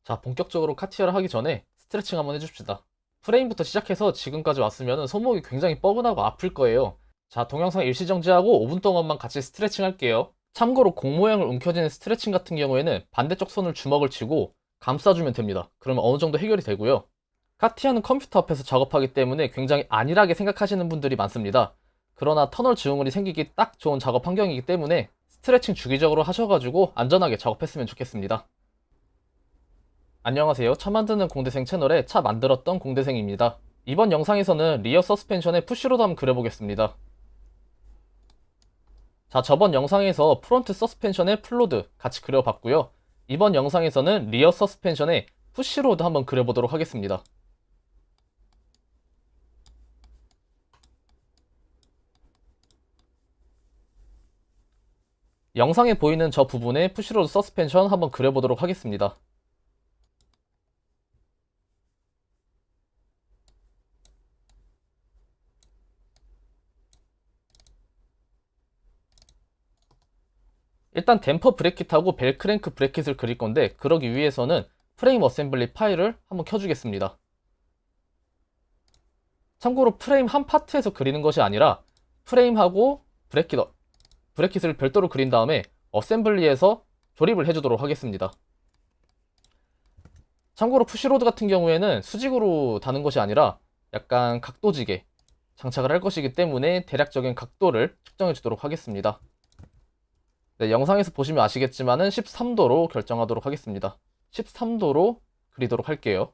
자, 본격적으로 카티어를 하기 전에 스트레칭 한번 해줍시다. 프레임부터 시작해서 지금까지 왔으면 손목이 굉장히 뻐근하고 아플 거예요. 자, 동영상 일시정지하고 5분 동안만 같이 스트레칭 할게요. 참고로 공 모양을 움켜쥐는 스트레칭 같은 경우에는 반대쪽 손을 주먹을 쥐고 감싸주면 됩니다. 그러면 어느 정도 해결이 되고요. 카티아는 컴퓨터 앞에서 작업하기 때문에 굉장히 안일하게 생각하시는 분들이 많습니다. 그러나 터널 증후군이 생기기 딱 좋은 작업 환경이기 때문에 스트레칭 주기적으로 하셔가지고 안전하게 작업했으면 좋겠습니다. 안녕하세요. 차 만드는 공대생 채널에 차 만들었던 공대생입니다. 이번 영상에서는 리어 서스펜션의 푸시로드 한번 그려보겠습니다. 자, 저번 영상에서 프론트 서스펜션의 풀로드 같이 그려봤고요. 이번 영상에서는 리어 서스펜션의 푸시로드 한번 그려보도록 하겠습니다. 영상에 보이는 저 부분에 푸시로드 서스펜션 한번 그려보도록 하겠습니다. 일단 댐퍼 브래킷하고 벨 크랭크 브래킷을 그릴 건데, 그러기 위해서는 프레임 어셈블리 파일을 한번 켜주겠습니다. 참고로 프레임 한 파트에서 그리는 것이 아니라 프레임하고 브래킷을 별도로 그린 다음에 어셈블리에서 조립을 해주도록 하겠습니다. 참고로 푸시로드 같은 경우에는 수직으로 다는 것이 아니라 약간 각도지게 장착을 할 것이기 때문에 대략적인 각도를 측정해 주도록 하겠습니다. 네, 영상에서 보시면 아시겠지만은 13도로 결정하도록 하겠습니다. 13도로 그리도록 할게요.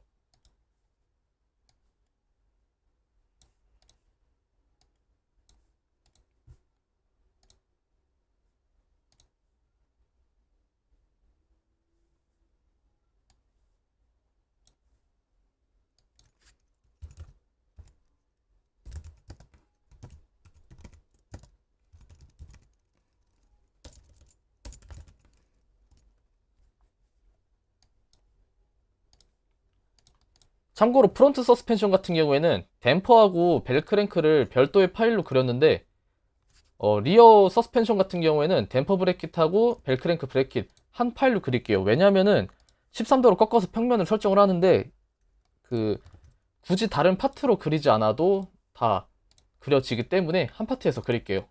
참고로 프론트 서스펜션 같은 경우에는 댐퍼하고 벨크랭크를 별도의 파일로 그렸는데, 리어 서스펜션 같은 경우에는 댐퍼 브래킷하고 벨크랭크 브래킷 한 파일로 그릴게요. 왜냐면은 13도로 꺾어서 평면을 설정을 하는데, 그 굳이 다른 파트로 그리지 않아도 다 그려지기 때문에 한 파트에서 그릴게요.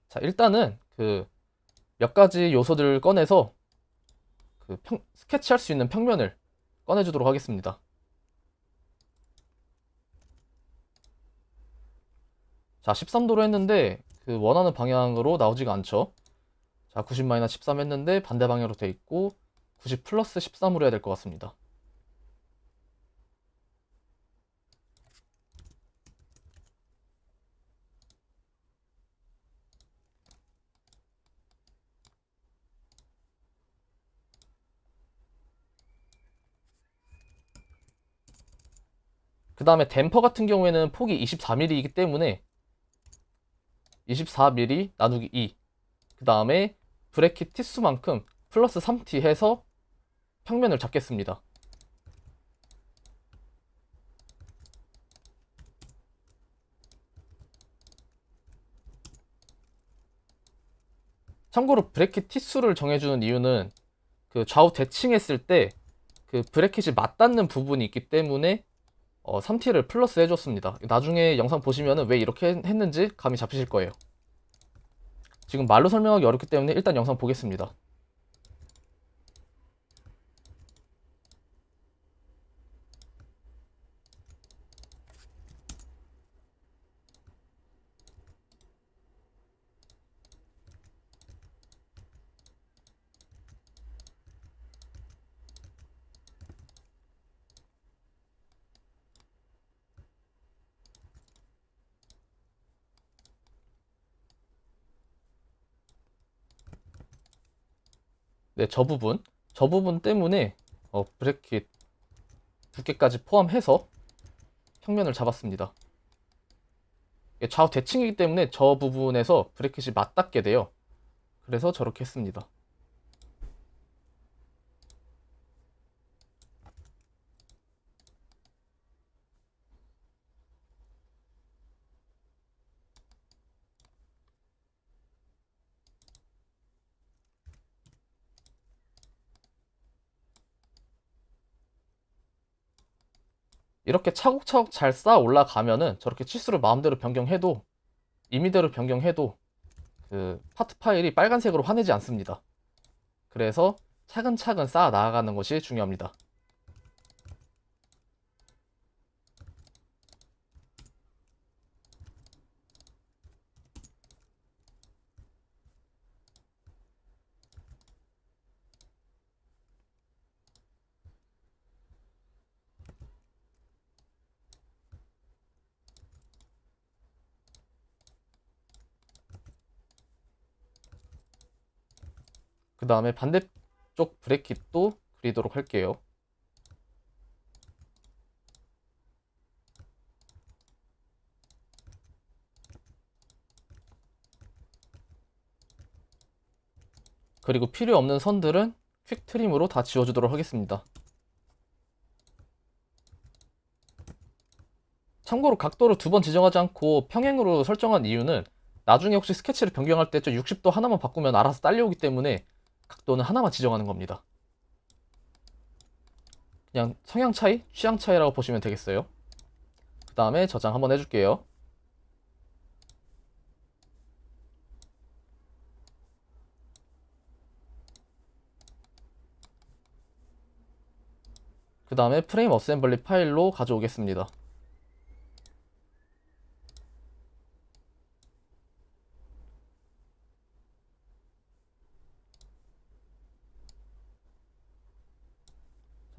자, 일단은 그 몇 가지 요소들을 꺼내서 스케치할 수 있는 평면을 꺼내주도록 하겠습니다. 자, 13도로 했는데 그 원하는 방향으로 나오지가 않죠. 자, 90-13 했는데 반대 방향으로 돼 있고 90 플러스 13으로 해야 될 것 같습니다. 그 다음에 댐퍼 같은 경우에는 폭이 24mm이기 때문에 24mm 나누기 2, 그 다음에 브래킷 티수만큼 플러스 3t 해서 평면을 잡겠습니다. 참고로 브래킷 티수를 정해주는 이유는 그 좌우 대칭했을 때 그 브래킷이 맞닿는 부분이 있기 때문에 3t를 플러스 해줬습니다. 나중에 영상 보시면 왜 이렇게 했는지 감이 잡히실 거예요. 지금 말로 설명하기 어렵기 때문에 일단 영상 보겠습니다. 네, 저 부분 때문에 브래킷 두께까지 포함해서 평면을 잡았습니다. 좌우 대칭이기 때문에 저 부분에서 브래킷이 맞닿게 돼요. 그래서 저렇게 했습니다. 이렇게 차곡차곡 잘 쌓아 올라가면은 저렇게 치수를 마음대로 변경해도 임의대로 변경해도 그 파트 파일이 빨간색으로 화내지 않습니다. 그래서 차근차근 쌓아 나가는 것이 중요합니다. 그 다음에 반대쪽 브레킷도 그리도록 할게요. 그리고 필요 없는 선들은 퀵 트림으로 다 지워주도록 하겠습니다. 참고로 각도를 두 번 지정하지 않고 평행으로 설정한 이유는 나중에 혹시 스케치를 변경할 때 저 60도 하나만 바꾸면 알아서 딸려오기 때문에 각도는 하나만 지정하는 겁니다. 그냥 성향 차이, 취향 차이라고 보시면 되겠어요. 그 다음에 저장 한번 해줄게요. 그 다음에 프레임 어셈블리 파일로 가져오겠습니다.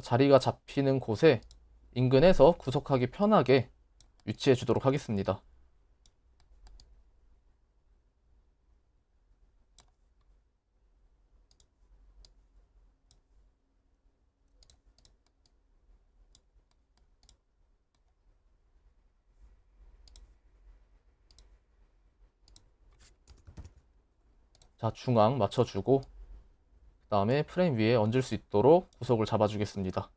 자리가 잡히는 곳에 인근에서 구속하기 편하게 위치해 주도록 하겠습니다. 자, 중앙 맞춰주고 그 다음에 프레임 위에 얹을 수 있도록 구속을 잡아주겠습니다.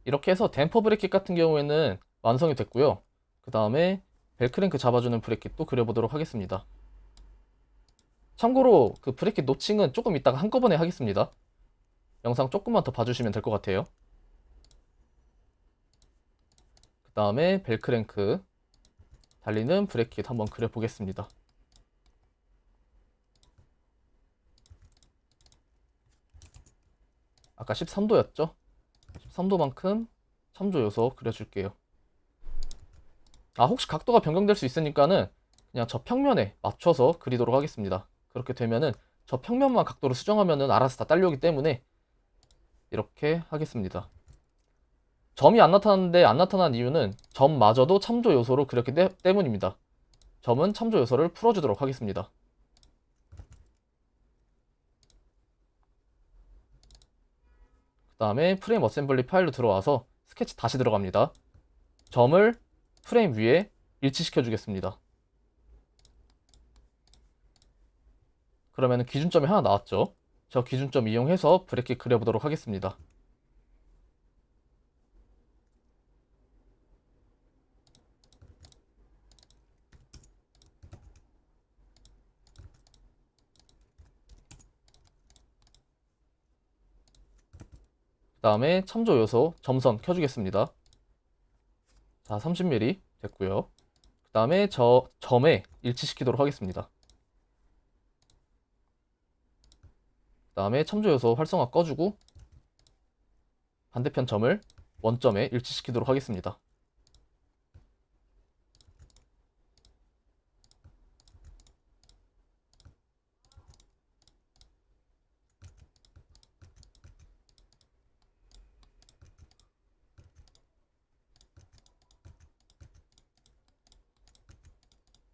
이렇게 해서 댐퍼 브레킷 같은 경우에는 완성이 됐고요. 그 다음에 벨크랭크 잡아주는 브레킷도 그려보도록 하겠습니다. 참고로 그 브레킷 노칭은 조금 이따가 한꺼번에 하겠습니다. 영상 조금만 더 봐주시면 될 것 같아요. 그 다음에 벨크랭크 달리는 브레킷 한번 그려보겠습니다. 아까 13도였죠? 13도만큼 참조 요소 그려줄게요. 아, 혹시 각도가 변경될 수 있으니까는 그냥 저 평면에 맞춰서 그리도록 하겠습니다. 그렇게 되면은 저 평면만 각도를 수정하면은 알아서 다 딸려오기 때문에 이렇게 하겠습니다. 점이 안 나타났는데 안 나타난 이유는 점마저도 참조 요소로 그렸기 때문입니다. 점은 참조 요소를 풀어주도록 하겠습니다. 그 다음에 프레임 어셈블리 파일로 들어와서 스케치 다시 들어갑니다. 점을 프레임 위에 일치시켜 주겠습니다. 그러면 기준점이 하나 나왔죠. 저 기준점 이용해서 브레킷 그려보도록 하겠습니다. 그 다음에 참조 요소 점선 켜주겠습니다. 자, 30mm 됐고요. 그 다음에 저 점에 일치시키도록 하겠습니다. 그 다음에 참조 요소 활성화 꺼주고 반대편 점을 원점에 일치시키도록 하겠습니다.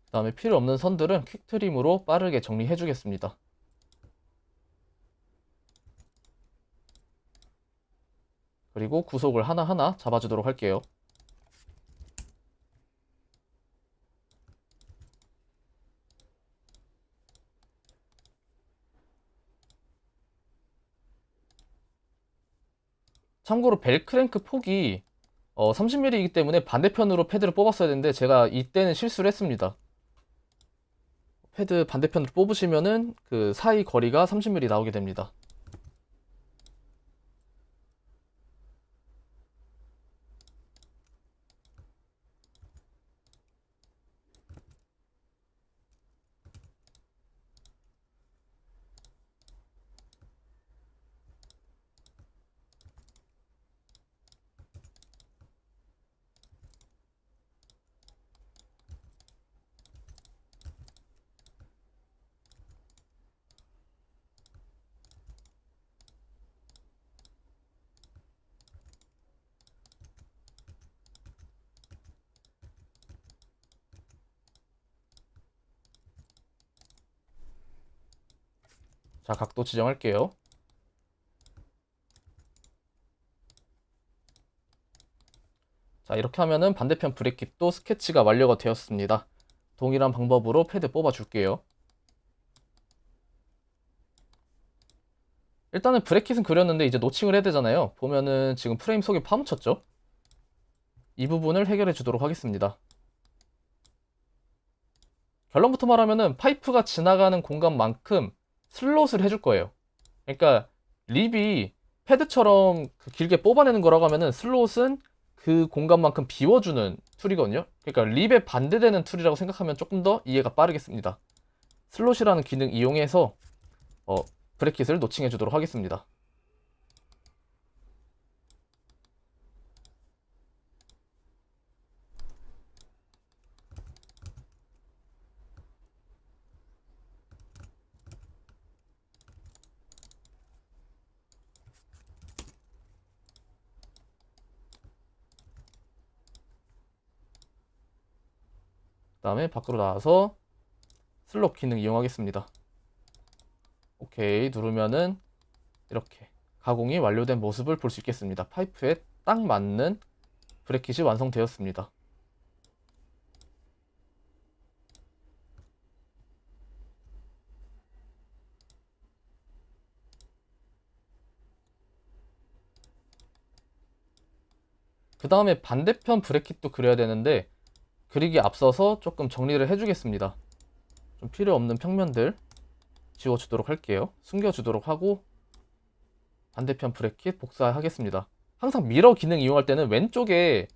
그 다음에 필요 없는 선들은 퀵트림으로 빠르게 정리해 주겠습니다. 그리고 구속을 하나하나 잡아주도록 할게요. 참고로 벨 크랭크 폭이 30mm이기 때문에 반대편으로 패드를 뽑았어야 되는데 제가 이때는 실수를 했습니다. 패드 반대편으로 뽑으시면은 그 사이 거리가 30mm 나오게 됩니다. 자, 각도 지정할게요. 자, 이렇게 하면은 반대편 브레이킷도 스케치가 완료가 되었습니다. 동일한 방법으로 패드 뽑아줄게요. 일단은 브레이킷은 그렸는데 이제 노칭을 해야 되잖아요. 보면은 지금 프레임 속에 파묻혔죠? 이 부분을 해결해 주도록 하겠습니다. 결론부터 말하면은 파이프가 지나가는 공간만큼 슬롯을 해줄 거예요. 그러니까 립이 패드처럼 그 길게 뽑아내는 거라고 하면은 슬롯은 그 공간만큼 비워주는 툴이거든요. 그러니까 립에 반대되는 툴이라고 생각하면 조금 더 이해가 빠르겠습니다. 슬롯이라는 기능 이용해서 어, 브레킷을 노칭해 주도록 하겠습니다. 그 다음에 밖으로 나와서 슬롯 기능 이용하겠습니다. 오케이 누르면은 이렇게 가공이 완료된 모습을 볼 수 있겠습니다. 파이프에 딱 맞는 브레킷이 완성되었습니다. 그 다음에 반대편 브레킷도 그려야 되는데 그리기 앞서서 조금 정리를 해주겠습니다. 좀 필요 없는 평면들 지워주도록 할게요. 숨겨주도록 하고 반대편 브레킷 복사하겠습니다. 항상 미러 기능 이용할 때는 왼쪽에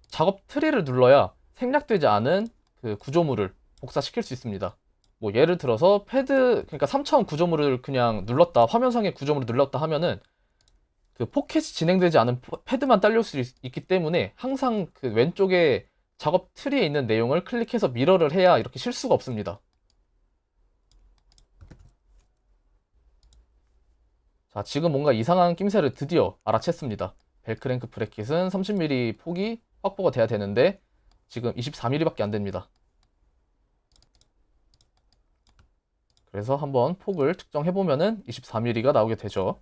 작업 트리를 눌러야 생략되지 않은 그 구조물을 복사시킬 수 있습니다. 뭐 예를 들어서 패드 그러니까 3차원 구조물을 그냥 눌렀다 화면상의 구조물을 눌렀다 하면은 그 포켓이 진행되지 않은 패드만 딸릴 수 있기 때문에 항상 그 왼쪽에 작업 트리에 있는 내용을 클릭해서 미러를 해야 이렇게 실수가 없습니다. 자, 지금 뭔가 이상한 낌새를 드디어 알아챘습니다. 벨크랭크 브래킷은 30mm 폭이 확보가 돼야 되는데 지금 24mm밖에 안 됩니다. 그래서 한번 폭을 측정해보면은 24mm가 나오게 되죠.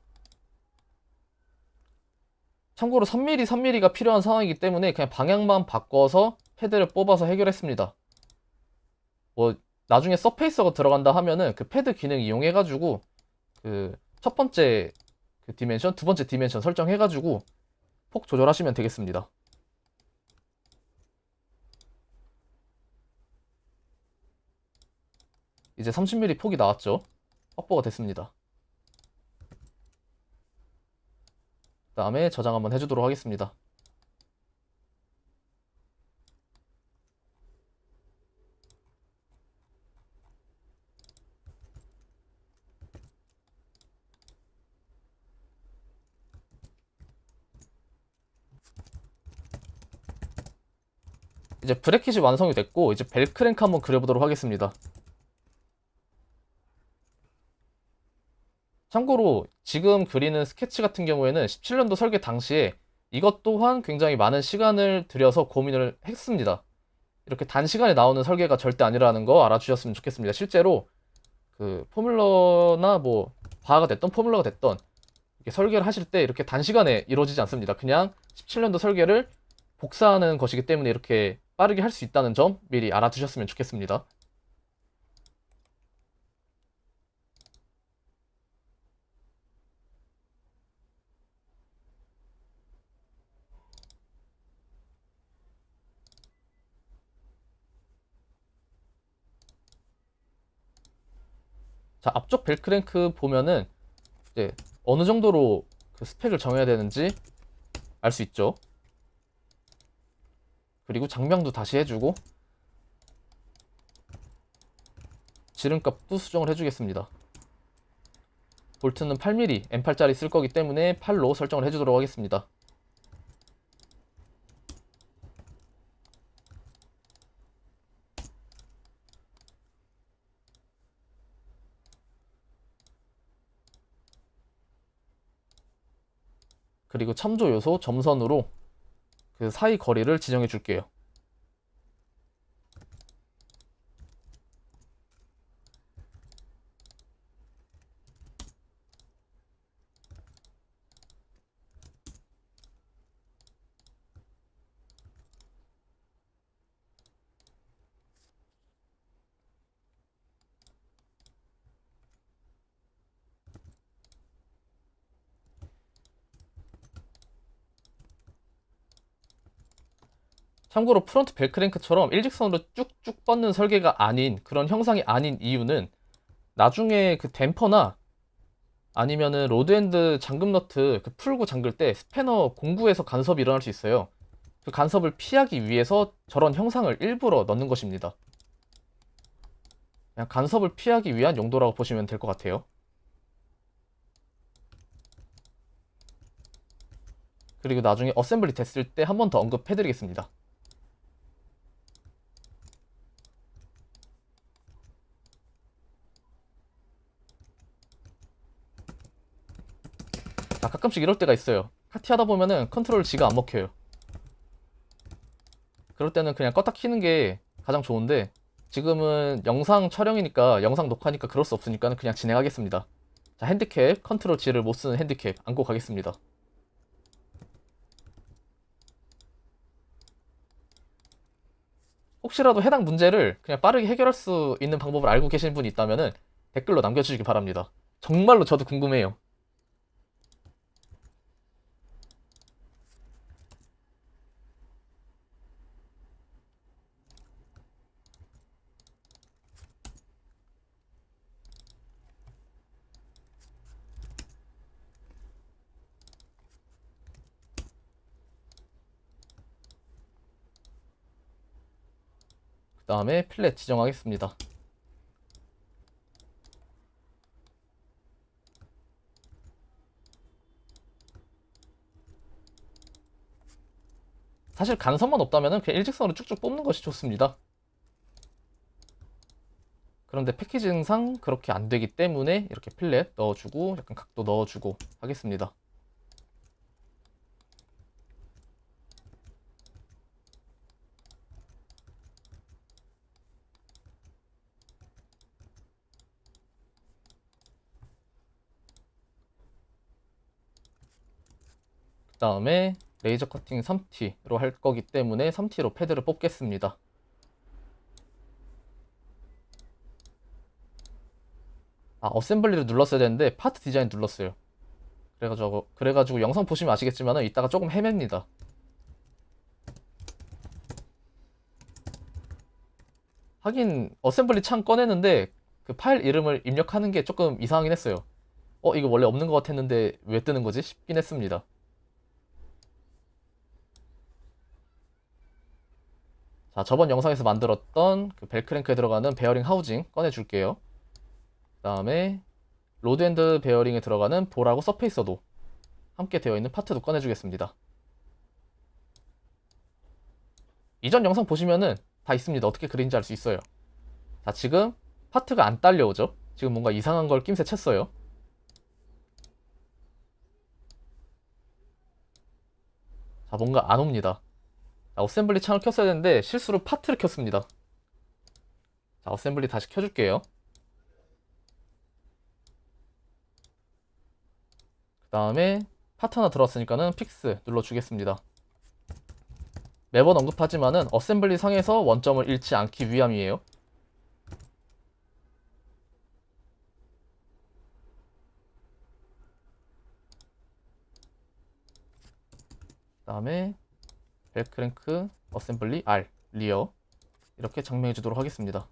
참고로 3mm, 3mm가 필요한 상황이기 때문에 그냥 방향만 바꿔서 패드를 뽑아서 해결했습니다. 뭐 나중에 서페이서가 들어간다 하면은 그 패드 기능 이용해가지고 그 첫 번째 그 디멘션, 두 번째 디멘션 설정해가지고 폭 조절하시면 되겠습니다. 이제 30mm 폭이 나왔죠. 확보가 됐습니다. 그 다음에 저장 한번 해주도록 하겠습니다. 이제 브래킷이 완성이 됐고 이제 벨크랭크 한번 그려보도록 하겠습니다. 참고로 지금 그리는 스케치 같은 경우에는 17년도 설계 당시에 이것 또한 굉장히 많은 시간을 들여서 고민을 했습니다. 이렇게 단시간에 나오는 설계가 절대 아니라는 거 알아주셨으면 좋겠습니다. 실제로 그 포뮬러나 뭐 바하가 됐던 포뮬러가 됐던 이렇게 설계를 하실 때 이렇게 단시간에 이루어지지 않습니다. 그냥 17년도 설계를 복사하는 것이기 때문에 이렇게 빠르게 할 수 있다는 점 미리 알아두셨으면 좋겠습니다. 자, 앞쪽 벨크랭크 보면은 이제 어느 정도로 그 스펙을 정해야 되는지 알 수 있죠. 그리고 장명도 다시 해주고 지름값도 수정을 해주겠습니다. 볼트는 8mm M8짜리 쓸 거기 때문에 8로 설정을 해주도록 하겠습니다. 그리고 참조 요소 점선으로 그 사이 거리를 지정해 줄게요. 참고로 프론트 벨크랭크처럼 일직선으로 쭉쭉 뻗는 설계가 아닌 그런 형상이 아닌 이유는 나중에 그 댐퍼나 아니면은 로드엔드 잠금 너트 그 풀고 잠글 때 스패너 공구에서 간섭이 일어날 수 있어요. 그 간섭을 피하기 위해서 저런 형상을 일부러 넣는 것입니다. 그냥 간섭을 피하기 위한 용도라고 보시면 될 것 같아요. 그리고 나중에 어셈블리 됐을 때 한 번 더 언급해 드리겠습니다. 자, 가끔씩 이럴 때가 있어요. 카티 하다 보면은 컨트롤 G가 안 먹혀요. 그럴 때는 그냥 껐다 키는 게 가장 좋은데 지금은 영상 촬영이니까 영상 녹화니까 그럴 수 없으니까 그냥 진행하겠습니다. 자, 핸디캡 컨트롤 G를 못 쓰는 핸디캡 안고 가겠습니다. 혹시라도 해당 문제를 그냥 빠르게 해결할 수 있는 방법을 알고 계신 분이 있다면은 댓글로 남겨주시기 바랍니다. 정말로 저도 궁금해요. 그 다음에 필렛 지정하겠습니다. 사실 간섭만 없다면 그냥 일직선으로 쭉쭉 뽑는 것이 좋습니다. 그런데 패키징상 그렇게 안 되기 때문에 이렇게 필렛 넣어주고 약간 각도 넣어주고 하겠습니다. 그 다음에 레이저 커팅 3T로 할 거기 때문에 3T로 패드를 뽑겠습니다. 아, 어셈블리를 눌렀어야 되는데 파트 디자인 눌렀어요. 그래가지고 영상 보시면 아시겠지만 이따가 조금 헤맵니다. 하긴 어셈블리 창 꺼내는데 그 파일 이름을 입력하는 게 조금 이상하긴 했어요. 이거 원래 없는 것 같았는데 왜 뜨는 거지 싶긴 했습니다. 자, 저번 영상에서 만들었던 그 벨크랭크에 들어가는 베어링 하우징 꺼내줄게요. 그 다음에 로드엔드 베어링에 들어가는 볼하고 서페이서도 함께 되어 있는 파트도 꺼내주겠습니다. 이전 영상 보시면은 다 있습니다. 어떻게 그린지 알 수 있어요. 자, 지금 파트가 안 딸려오죠? 지금 뭔가 이상한 걸 낌새 챘어요. 자, 뭔가 안 옵니다. 자, 어셈블리 창을 켰어야 되는데 실수로 파트를 켰습니다. 자, 어셈블리 다시 켜줄게요. 그 다음에 파트 하나 들어왔으니까는 픽스 눌러주겠습니다. 매번 언급하지만은 어셈블리 상에서 원점을 잃지 않기 위함이에요. 그 다음에 벨크랭크 어셈블리 R 리어 이렇게 장명해 주도록 하겠습니다.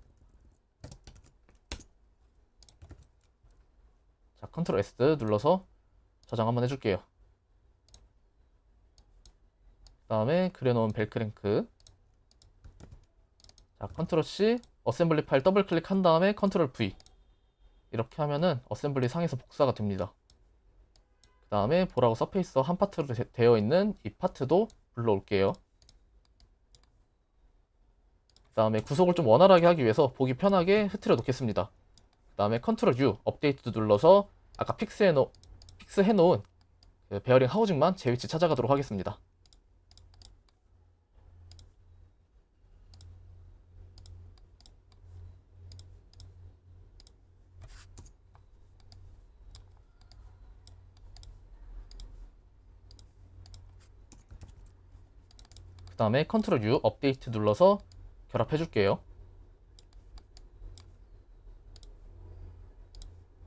컨트롤 S 눌러서 저장 한번 해줄게요. 그 다음에 그려놓은 벨크랭크. 자, 컨트롤 C, 어셈블리 파일 더블 클릭한 다음에 컨트롤 V. 이렇게 하면은 어셈블리 상에서 복사가 됩니다. 그 다음에 보라고 서페이서 한 파트로 되어 있는 이 파트도 불러올게요. 그 다음에 구속을 좀 원활하게 하기 위해서 보기 편하게 흐트려 놓겠습니다. 그 다음에 컨트롤 U, 업데이트 눌러서 아까 픽스해놓은 그 베어링 하우징만 제 위치 찾아가도록 하겠습니다. 그 다음에 컨트롤 U, 업데이트 눌러서 결합해 줄게요.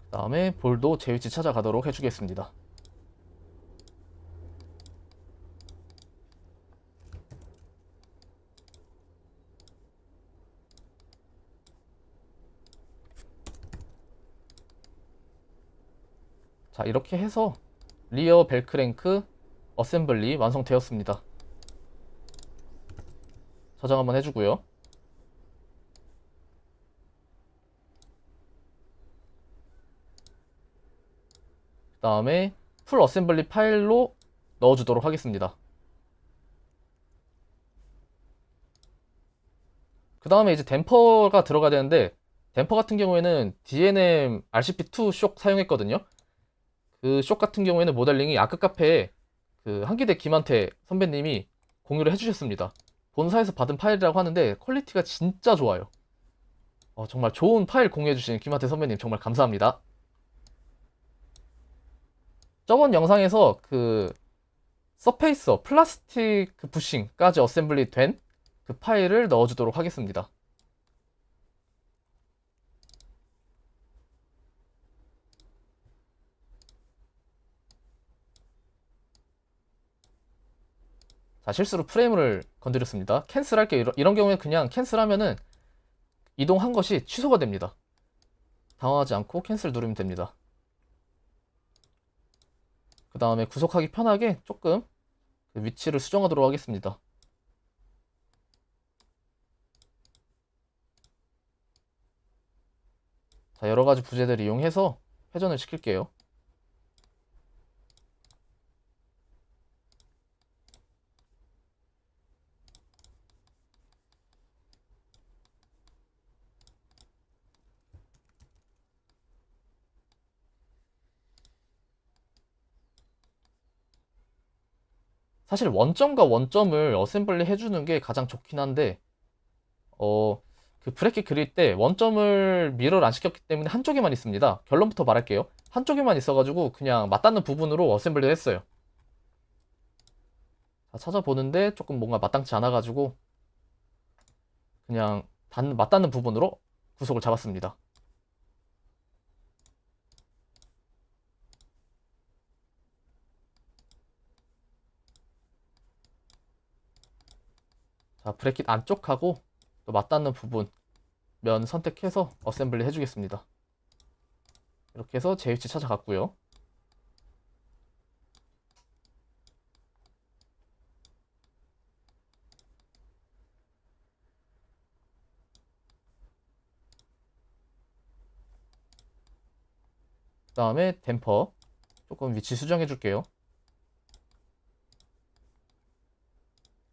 그 다음에 볼도 제 위치 찾아가도록 해주겠습니다. 자, 이렇게 해서 리어 벨크랭크 어셈블리 완성되었습니다. 저장 한번 해주고요. 그 다음에 풀 어셈블리 파일로 넣어주도록 하겠습니다. 그 다음에 이제 댐퍼가 들어가야 되는데, 댐퍼 같은 경우에는 DNM RCP2 쇽 사용했거든요. 그 쇽 같은 경우에는 모델링이 아크 카페에 그 한기대 김한태 선배님이 공유를 해주셨습니다. 본사에서 받은 파일이라고 하는데 퀄리티가 진짜 좋아요. 정말 좋은 파일 공유해주신 김한태 선배님 정말 감사합니다. 저번 영상에서 그 서페이서 플라스틱 그 부싱까지 어셈블리 된 그 파일을 넣어주도록 하겠습니다. 자, 실수로 프레임을 건드렸습니다. 캔슬할게요. 이런 경우에 그냥 캔슬하면은 이동한 것이 취소가 됩니다. 당황하지 않고 캔슬 누르면 됩니다. 그 다음에 구속하기 편하게 조금 그 위치를 수정하도록 하겠습니다. 자, 여러가지 부재들 이용해서 회전을 시킬게요. 사실 원점과 원점을 어셈블리 해주는 게 가장 좋긴 한데, 그 브래킷 그릴 때 원점을 미러를 안 시켰기 때문에 한쪽에만 있습니다. 결론부터 말할게요. 한쪽에만 있어가지고 그냥 맞닿는 부분으로 어셈블리를 했어요. 자, 찾아보는데 조금 뭔가 마땅치 않아가지고 그냥 맞닿는 부분으로 구속을 잡았습니다. 자, 브래킷 안쪽하고 또 맞닿는 부분 면 선택해서 어셈블리 해주겠습니다. 이렇게 해서 제 위치 찾아갔고요. 그 다음에 댐퍼 조금 위치 수정해 줄게요.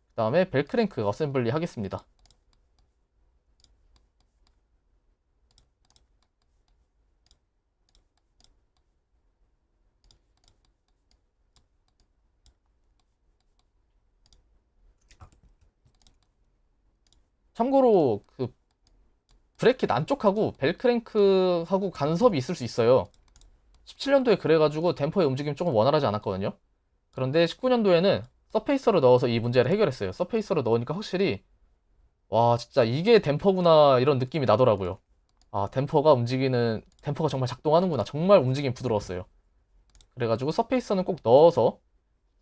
그 다음에 벨크랭크 어셈블리 하겠습니다. 참고로 그 브래킷 안쪽하고 벨크랭크하고 간섭이 있을 수 있어요. 17년도에 그래가지고 댐퍼의 움직임이 조금 원활하지 않았거든요. 그런데 19년도에는 서페이서로 넣어서 이 문제를 해결했어요. 서페이서로 넣으니까 확실히 와, 진짜 이게 댐퍼구나 이런 느낌이 나더라고요. 아, 댐퍼가 정말 작동하는구나. 정말 움직임이 부드러웠어요. 그래가지고 서페이서는 꼭 넣어서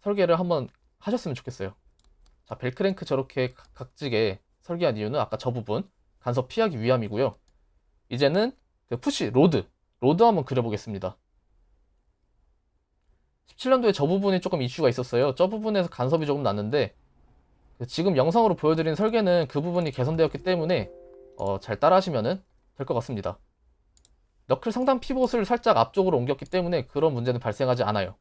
설계를 한번 하셨으면 좋겠어요. 자, 벨크랭크 저렇게 각지게 설계한 이유는 아까 저 부분 간섭 피하기 위함이고요. 이제는 그 푸시 로드 한번 그려보겠습니다. 17년도에 저 부분이 조금 이슈가 있었어요. 저 부분에서 간섭이 조금 났는데 지금 영상으로 보여드린 설계는 그 부분이 개선되었기 때문에 잘 따라하시면 될 것 같습니다. 너클 상단 피봇을 살짝 앞쪽으로 옮겼기 때문에 그런 문제는 발생하지 않아요.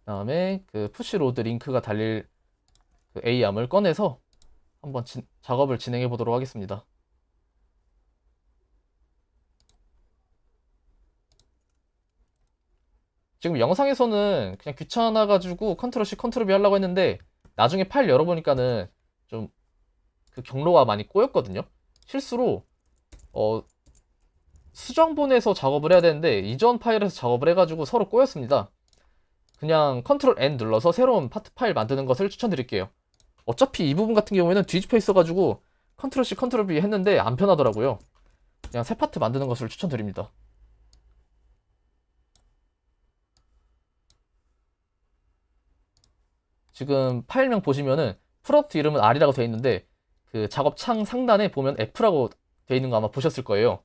그 다음에 그 푸시로드 링크가 달릴 그 A암을 꺼내서 한번 작업을 진행해 보도록 하겠습니다. 지금 영상에서는 그냥 귀찮아가지고 컨트롤 C, 컨트롤 V 하려고 했는데 나중에 파일 열어보니까는 좀 그 경로가 많이 꼬였거든요. 실수로 수정본에서 작업을 해야 되는데 이전 파일에서 작업을 해가지고 서로 꼬였습니다. 그냥 컨트롤 N 눌러서 새로운 파트 파일 만드는 것을 추천드릴게요. 어차피 이 부분 같은 경우에는 뒤집혀 있어가지고 컨트롤 C, 컨트롤 V 했는데 안 편하더라고요. 그냥 새 파트 만드는 것을 추천드립니다. 지금 파일명 보시면은 프로덕트 이름은 R이라고 되어 있는데 그 작업 창 상단에 보면 F라고 되어 있는 거 아마 보셨을 거예요.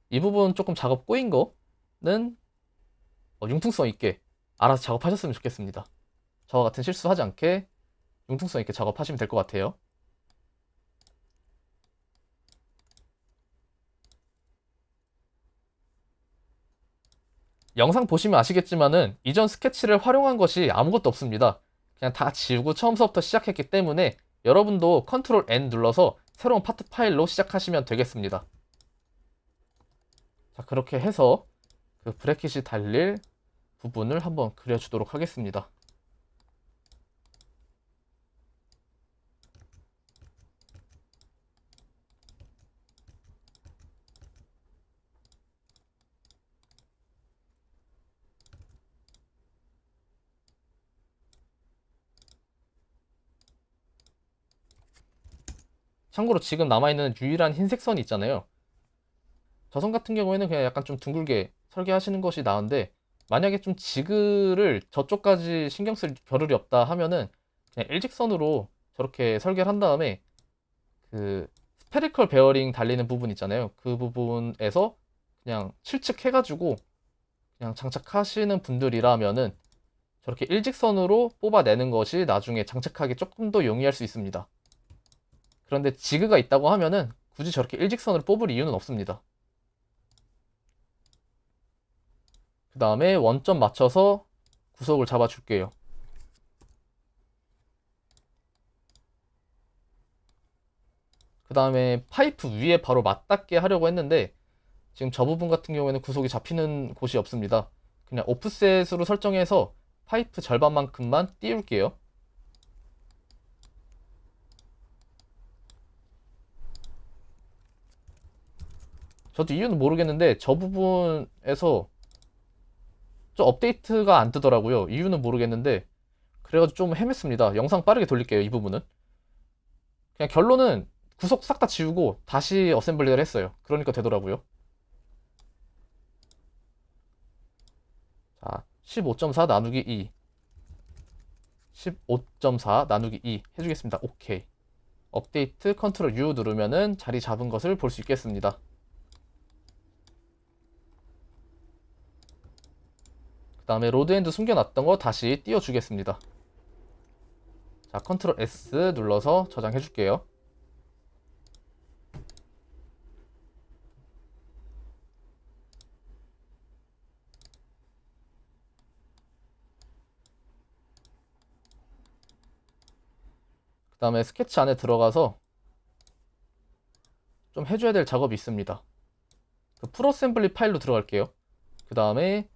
이 부분 조금 작업 꼬인 거는 융통성 있게 알아서 작업하셨으면 좋겠습니다. 저와 같은 실수하지 않게 융통성 있게 작업하시면 될 것 같아요. 영상 보시면 아시겠지만은 이전 스케치를 활용한 것이 아무것도 없습니다. 그냥 다 지우고 처음부터 시작했기 때문에 여러분도 컨트롤 N 눌러서 새로운 파트 파일로 시작하시면 되겠습니다. 자, 그렇게 해서 그 브래킷이 달릴 부분을 한번 그려주도록 하겠습니다. 참고로 지금 남아있는 유일한 흰색 선이 있잖아요. 저 선 같은 경우에는 그냥 약간 좀 둥글게 설계하시는 것이 나은데 만약에 좀 지그를 저쪽까지 신경 쓸 겨를이 없다 하면은 그냥 일직선으로 저렇게 설계를 한 다음에 그 스페리컬 베어링 달리는 부분 있잖아요. 그 부분에서 그냥 실측해가지고 그냥 장착하시는 분들이라면은 저렇게 일직선으로 뽑아내는 것이 나중에 장착하기 조금 더 용이할 수 있습니다. 그런데 지그가 있다고 하면은 굳이 저렇게 일직선으로 뽑을 이유는 없습니다. 그 다음에 원점 맞춰서 구석을 잡아줄게요. 그 다음에 파이프 위에 바로 맞닿게 하려고 했는데 지금 저 부분 같은 경우에는 구석이 잡히는 곳이 없습니다. 그냥 오프셋으로 설정해서 파이프 절반만큼만 띄울게요. 저도 이유는 모르겠는데 저 부분에서 좀 업데이트가 안 뜨더라고요. 이유는 모르겠는데 그래가지고 좀 헤맸습니다. 영상 빠르게 돌릴게요. 이 부분은 그냥 결론은 구석 싹 다 지우고 다시 어셈블리를 했어요. 그러니까 되더라고요. 자, 15.4 나누기 2 15.4 나누기 2 해주겠습니다. 오케이. 업데이트 컨트롤 U 누르면은 자리 잡은 것을 볼 수 있겠습니다. 그 다음에 로드엔드 숨겨놨던 거 다시 띄워주겠습니다. 자, 컨트롤 S 눌러서 저장해 줄게요. 그 다음에 스케치 안에 들어가서 좀 해줘야 될 작업이 있습니다. 그 풀어셈블리 파일로 들어갈게요. 그 다음에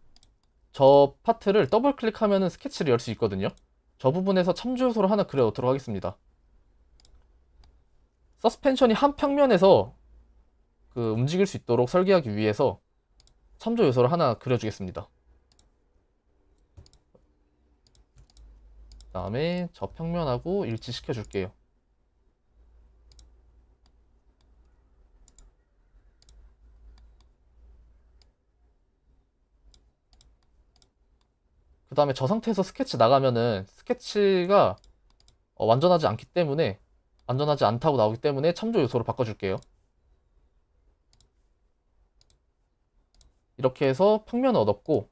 저 파트를 더블 클릭하면 스케치를 열 수 있거든요. 저 부분에서 참조 요소를 하나 그려 놓도록 하겠습니다. 서스펜션이 한 평면에서 그 움직일 수 있도록 설계하기 위해서 참조 요소를 하나 그려주겠습니다. 그 다음에 저 평면하고 일치시켜 줄게요. 그 다음에 저 상태에서 스케치 나가면은 스케치가 완전하지 않기 때문에 완전하지 않다고 나오기 때문에 참조 요소로 바꿔줄게요. 이렇게 해서 평면을 얻었고,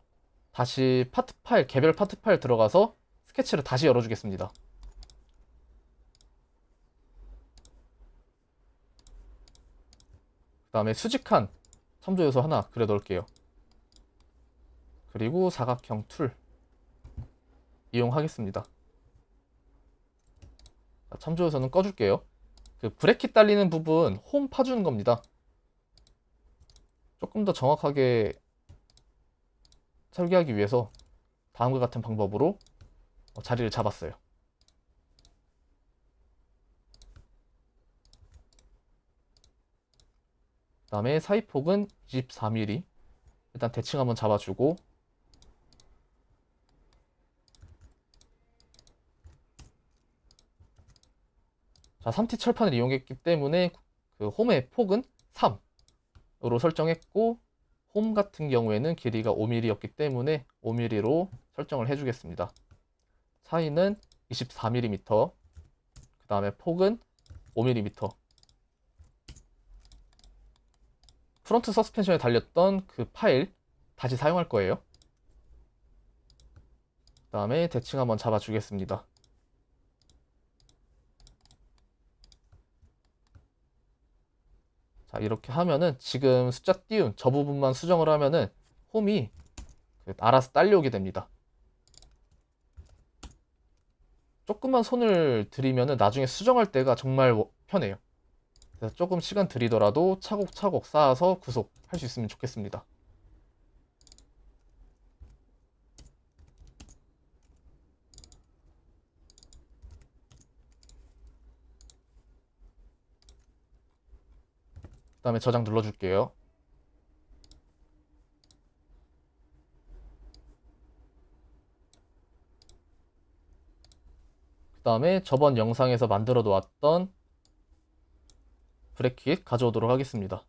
다시 파트 파일, 개별 파트 파일 들어가서 스케치를 다시 열어주겠습니다. 그 다음에 수직한 참조 요소 하나 그려 넣을게요. 그리고 사각형 툴 이용하겠습니다. 참조 요소는 꺼줄게요. 그 브레킷 달리는 부분 홈 파주는 겁니다. 조금 더 정확하게 설계하기 위해서 다음과 같은 방법으로 자리를 잡았어요. 그 다음에 사이폭은 24mm. 일단 대칭 한번 잡아주고, 자, 3T 철판을 이용했기 때문에 그 홈의 폭은 3으로 설정했고, 홈 같은 경우에는 길이가 5mm였기 때문에 5mm로 설정을 해주겠습니다. 사이는 24mm, 그 다음에 폭은 5mm. 프론트 서스펜션에 달렸던 그 파일 다시 사용할 거예요. 그 다음에 대칭 한번 잡아주겠습니다. 자, 이렇게 하면은 지금 숫자 띄운 저 부분만 수정을 하면은 홈이 알아서 딸려오게 됩니다. 조금만 손을 들이면은 나중에 수정할 때가 정말 편해요. 그래서 조금 시간 들이더라도 차곡차곡 쌓아서 구속할 수 있으면 좋겠습니다. 그 다음에 저장 눌러줄게요. 그 다음에 저번 영상에서 만들어 놓았던 브래킷 가져오도록 하겠습니다.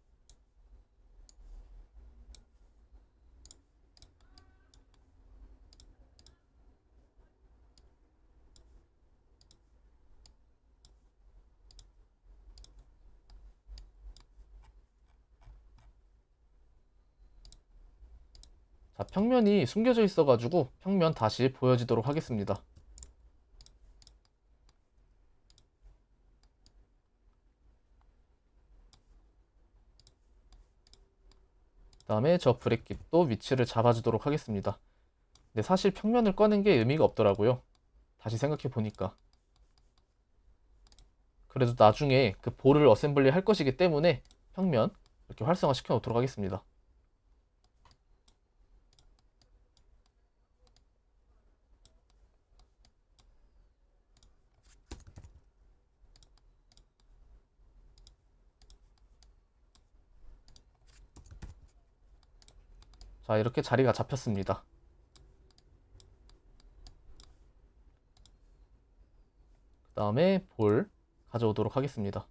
자, 평면이 숨겨져 있어가지고 평면 다시 보여지도록 하겠습니다. 그 다음에 저 브래킷도 위치를 잡아주도록 하겠습니다. 근데 사실 평면을 꺼낸 게 의미가 없더라고요. 다시 생각해 보니까. 그래도 나중에 그 볼을 어셈블리 할 것이기 때문에 평면 이렇게 활성화 시켜 놓도록 하겠습니다. 자, 이렇게 자리가 잡혔습니다. 그 다음에 볼 가져오도록 하겠습니다.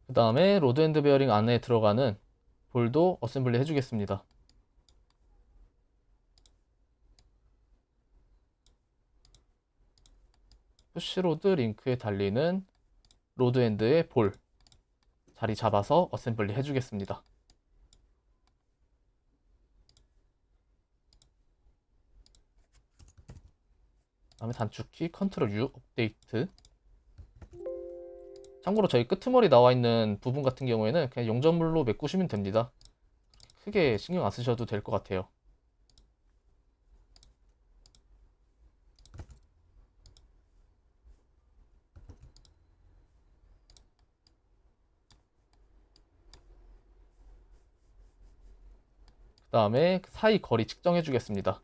그 다음에 로드 앤드 베어링 안에 들어가는 볼도 어셈블리 해주겠습니다. 푸시로드 링크에 달리는 로드 앤드의 볼 자리 잡아서 어셈블리 해주겠습니다. 다음에 단축키 컨트롤 U 업데이트. 참고로 저희 끄트머리 나와 있는 부분 같은 경우에는 그냥 용접물로 메꾸시면 됩니다. 크게 신경 안 쓰셔도 될 것 같아요. 그 다음에 사이 거리 측정해 주겠습니다.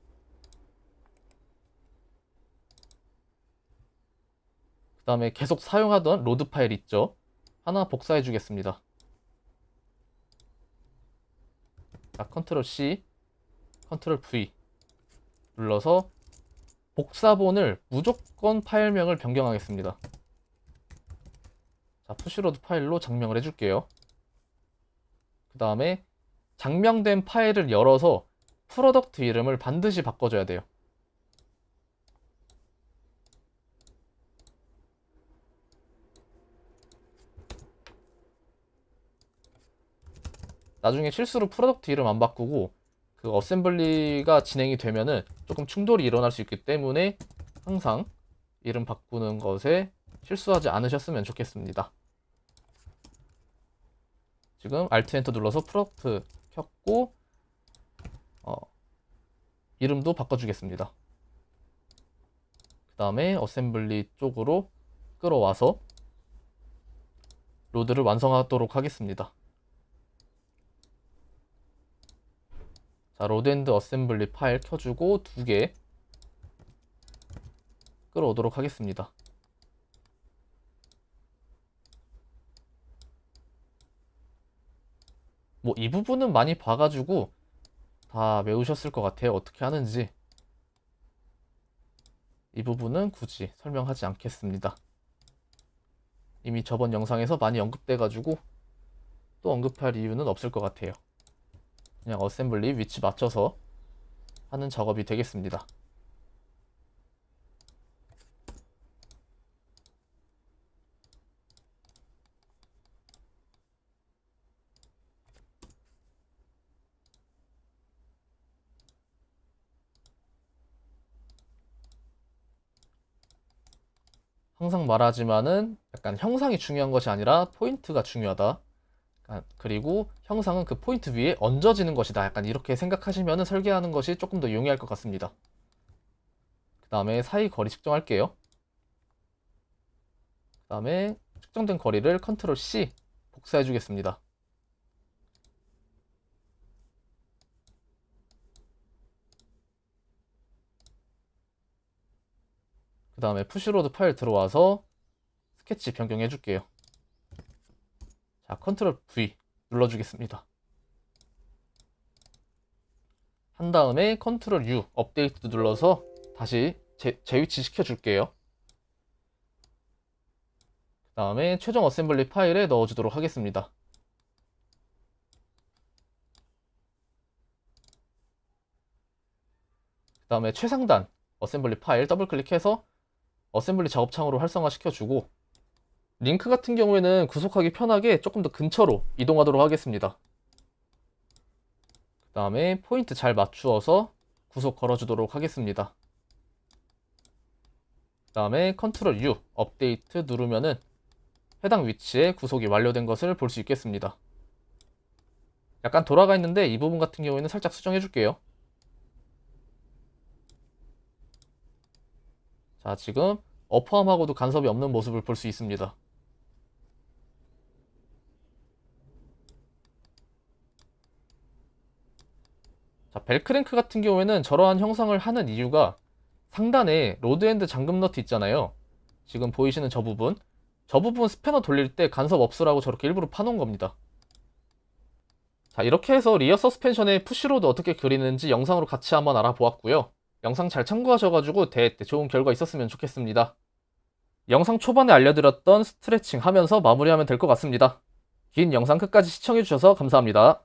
그 다음에 계속 사용하던 로드 파일 있죠? 하나 복사해 주겠습니다. 자, 컨트롤 C, 컨트롤 V 눌러서 복사본을 무조건 파일명을 변경하겠습니다. 자, 푸시로드 파일로 장명을 해줄게요. 그 다음에 장명된 파일을 열어서 프로덕트 이름을 반드시 바꿔줘야 돼요. 나중에 실수로 프로덕트 이름 안 바꾸고 그 어셈블리가 진행이 되면은 조금 충돌이 일어날 수 있기 때문에 항상 이름 바꾸는 것에 실수하지 않으셨으면 좋겠습니다. 지금 Alt 엔터 눌러서 프로덕트 켰고 이름도 바꿔주겠습니다. 그 다음에 어셈블리 쪽으로 끌어와서 로드를 완성하도록 하겠습니다. 자, 로드 앤드 어셈블리 파일 켜주고 2개 끌어오도록 하겠습니다. 뭐 이 부분은 많이 봐가지고 다 외우셨을 것 같아요. 어떻게 하는지. 이 부분은 굳이 설명하지 않겠습니다. 이미 저번 영상에서 많이 언급돼가지고 또 언급할 이유는 없을 것 같아요. 그냥 어셈블리 위치 맞춰서 하는 작업이 되겠습니다. 항상 말하지만은 약간 형상이 중요한 것이 아니라 포인트가 중요하다. 그리고 형상은 그 포인트 위에 얹어지는 것이다. 약간 이렇게 생각하시면 설계하는 것이 조금 더 용이할 것 같습니다. 그 다음에 사이 거리 측정할게요. 그 다음에 측정된 거리를 컨트롤 C 복사해 주겠습니다. 그 다음에 푸시로드 파일 들어와서 스케치 변경해 줄게요. 자, 컨트롤 V 눌러주겠습니다. 한 다음에 컨트롤 U 업데이트 눌러서 다시 재위치 시켜줄게요. 그 다음에 최종 어셈블리 파일에 넣어주도록 하겠습니다. 그 다음에 최상단 어셈블리 파일 더블 클릭해서 어셈블리 작업창으로 활성화 시켜주고 링크 같은 경우에는 구속하기 편하게 조금 더 근처로 이동하도록 하겠습니다. 그 다음에 포인트 잘 맞추어서 구속 걸어주도록 하겠습니다. 그 다음에 컨트롤 U 업데이트 누르면은 해당 위치에 구속이 완료된 것을 볼 수 있겠습니다. 약간 돌아가 있는데 이 부분 같은 경우에는 살짝 수정해 줄게요. 자, 지금 어퍼함하고도 간섭이 없는 모습을 볼 수 있습니다. 자, 벨크랭크 같은 경우에는 저러한 형상을 하는 이유가 상단에 로드 앤드 잠금 너트 있잖아요. 지금 보이시는 저 부분 스패너 돌릴 때 간섭 없으라고 저렇게 일부러 파놓은 겁니다. 자, 이렇게 해서 리어 서스펜션의 푸시로드 어떻게 그리는지 영상으로 같이 한번 알아보았고요. 영상 잘 참고하셔가지고 대회 때 좋은 결과 있었으면 좋겠습니다. 영상 초반에 알려드렸던 스트레칭 하면서 마무리하면 될 것 같습니다. 긴 영상 끝까지 시청해주셔서 감사합니다.